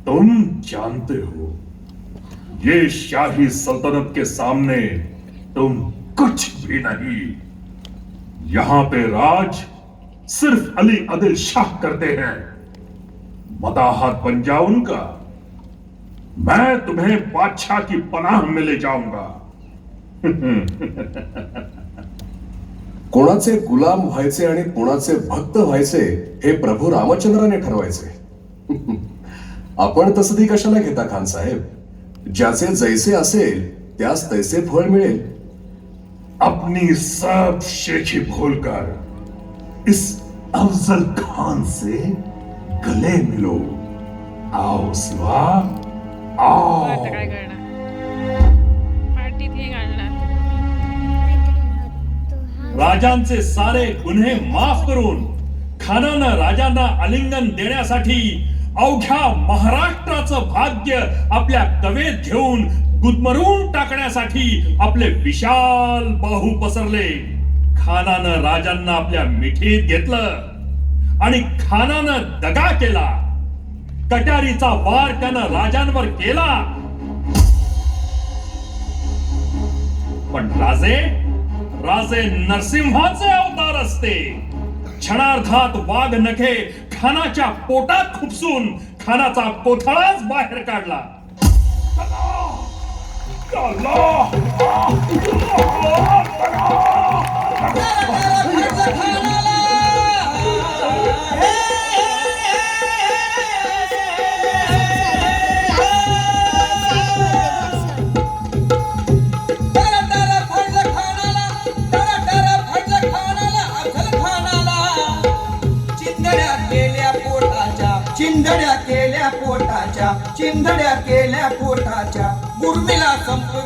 तुम जानते हो ये शाही सल्तनत के सामने तुम कुछ भी नहीं। यहां पे राज सिर्फ अली आदिल शाह करते हैं। मदाहत बन जाओ उनका। मैं तुम्हें बादशाह की पनाह में ले जाऊंगा। कोणाचे गुलाम व्हायचे आणि कोणाचे भक्त व्हायचे हे प्रभू रामचंद्राने ठरवायचे. आपण तसं ती कशाला घेता खान साहेब? ज्याचे जैसे असेल त्यास तैसे फळ मिळेल. अपनी सब शेखी भूलकर इस अफजल खान से गले मिलो. आओ शिवा, आओ. आता काय करणार? पार्टीत हे घालणार. राजांचे सारे गुन्हे माफ करून खानानं राजांना आलिंगन देण्यासाठी अवघ्या महाराष्ट्राचं भाग्य आपल्या कवेत घेऊन गुदमरून टाकण्यासाठी आपले विशाल बाहू पसरले. खानानं राजांना आपल्या मिठीत घेतलं आणि खानानं दगा केला. कटारीचा वार त्यानं राजांवर केला. पण राजे नरसिंहाचे अवतार असते. क्षणार्धात वाघ नखे खानाच्या पोटात खुपसून खानाचा कोथळाच बाहेर काढला. चिंधड्या केल्या पोटाच्या, चिंधड्या केल्या पोटाच्या, उर्मिला संपवी